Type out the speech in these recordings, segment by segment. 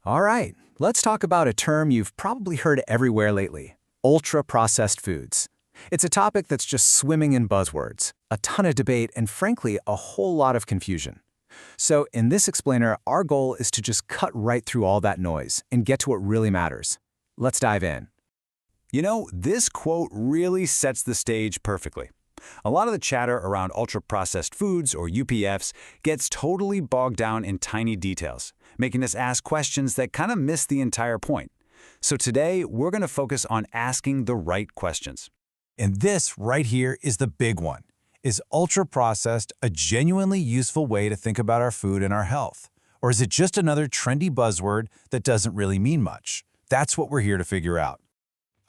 All right, let's talk about a term you've probably heard everywhere lately: ultra-processed foods. It's a topic that's just swimming in buzzwords, a ton of debate, and frankly, a whole lot of confusion. So in this explainer, our goal is to just cut right through all that noise and get to what really matters. Let's dive in. You know, this quote really sets the stage perfectly. A lot of the chatter around ultra-processed foods, or UPFs, gets totally bogged down in tiny details, making us ask questions that kind of miss the entire point. So today, we're going to focus on asking the right questions. And this right here is the big one. Is ultra-processed a genuinely useful way to think about our food and our health? Or is it just another trendy buzzword that doesn't really mean much? That's what we're here to figure out.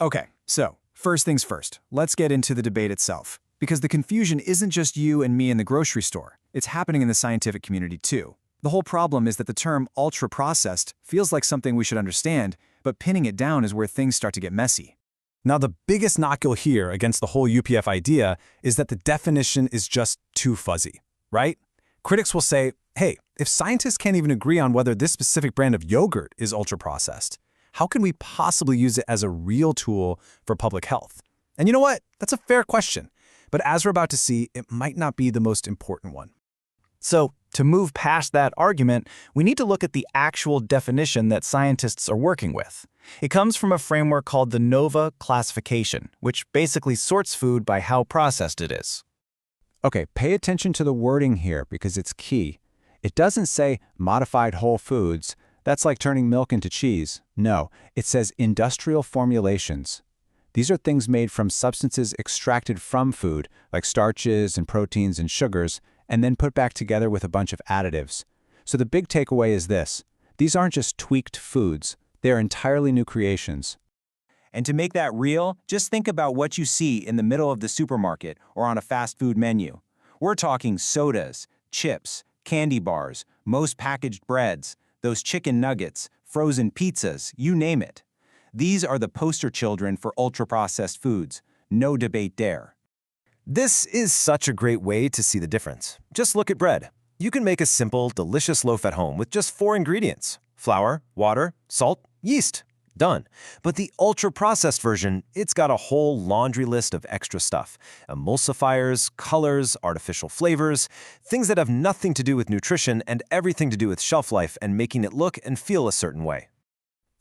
Okay, so first things first, let's get into the debate itself. Because the confusion isn't just you and me in the grocery store. It's happening in the scientific community too. The whole problem is that the term ultra-processed feels like something we should understand, but pinning it down is where things start to get messy. Now, the biggest knock you'll hear against the whole UPF idea is that the definition is just too fuzzy, right? Critics will say, hey, if scientists can't even agree on whether this specific brand of yogurt is ultra-processed, how can we possibly use it as a real tool for public health? And you know what? That's a fair question. But as we're about to see, it might not be the most important one. So, to move past that argument, we need to look at the actual definition that scientists are working with. It comes from a framework called the NOVA classification, which basically sorts food by how processed it is. Okay, pay attention to the wording here because it's key. It doesn't say modified whole foods. That's like turning milk into cheese. No, it says industrial formulations. These are things made from substances extracted from food, like starches and proteins and sugars, and then put back together with a bunch of additives. So the big takeaway is this: these aren't just tweaked foods, they are entirely new creations. And to make that real, just think about what you see in the middle of the supermarket or on a fast food menu. We're talking sodas, chips, candy bars, most packaged breads, those chicken nuggets, frozen pizzas, you name it. These are the poster children for ultra-processed foods. No debate there. This is such a great way to see the difference. Just look at bread. You can make a simple, delicious loaf at home with just 4 ingredients: flour, water, salt, yeast. Done. But the ultra-processed version, it's got a whole laundry list of extra stuff. Emulsifiers, colors, artificial flavors, things that have nothing to do with nutrition and everything to do with shelf life and making it look and feel a certain way.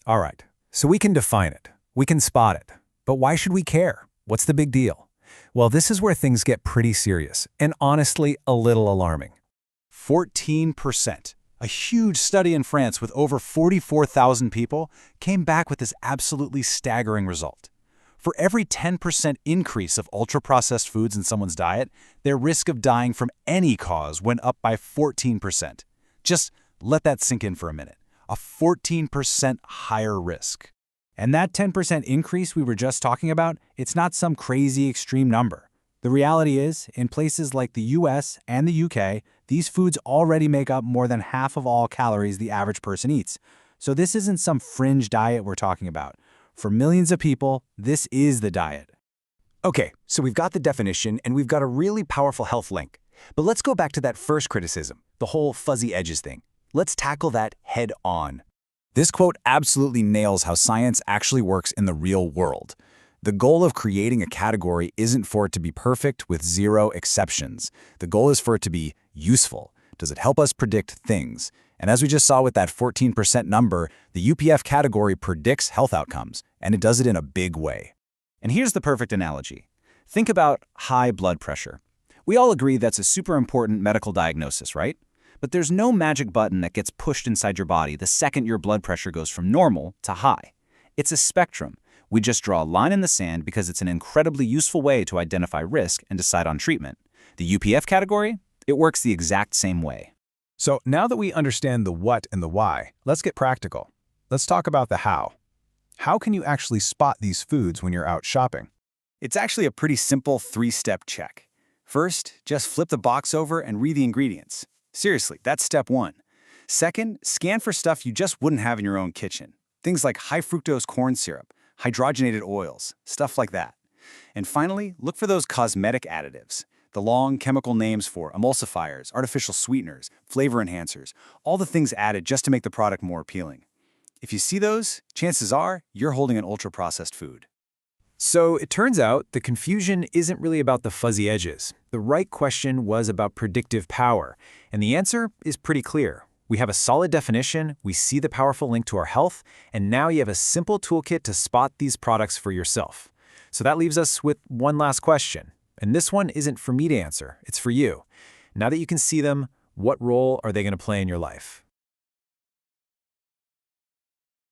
All right, so we can define it. We can spot it. But why should we care? What's the big deal? Well, this is where things get pretty serious and honestly a little alarming. 14%. A huge study in France with over 44,000 people came back with this absolutely staggering result. For every 10% increase of ultra-processed foods in someone's diet, their risk of dying from any cause went up by 14%. Just let that sink in for a minute. A 14% higher risk. And that 10% increase we were just talking about, it's not some crazy extreme number. The reality is, in places like the US and the UK, these foods already make up more than half of all calories the average person eats. So this isn't some fringe diet we're talking about. For millions of people, this is the diet. Okay, so we've got the definition and we've got a really powerful health link. But let's go back to that first criticism, the whole fuzzy edges thing. Let's tackle that head on. This quote absolutely nails how science actually works in the real world. The goal of creating a category isn't for it to be perfect with 0 exceptions. The goal is for it to be useful. Does it help us predict things? And as we just saw with that 14% number, the UPF category predicts health outcomes, and it does it in a big way. And here's the perfect analogy. Think about high blood pressure. We all agree that's a super important medical diagnosis, right? But there's no magic button that gets pushed inside your body the second your blood pressure goes from normal to high. It's a spectrum. We just draw a line in the sand because it's an incredibly useful way to identify risk and decide on treatment. The UPF category, it works the exact same way. So now that we understand the what and the why, let's get practical. Let's talk about the how. How can you actually spot these foods when you're out shopping? It's actually a pretty simple 3-step check. First, just flip the box over and read the ingredients. Seriously, that's step 1. Second, scan for stuff you just wouldn't have in your own kitchen. Things like high fructose corn syrup, hydrogenated oils, stuff like that. And finally, look for those cosmetic additives, the long chemical names for emulsifiers, artificial sweeteners, flavor enhancers, all the things added just to make the product more appealing. If you see those, chances are you're holding an ultra-processed food. So it turns out the confusion isn't really about the fuzzy edges. The right question was about predictive power, and the answer is pretty clear. We have a solid definition, we see the powerful link to our health, and now you have a simple toolkit to spot these products for yourself. So that leaves us with one last question, and this one isn't for me to answer, it's for you. Now that you can see them, what role are they going to play in your life?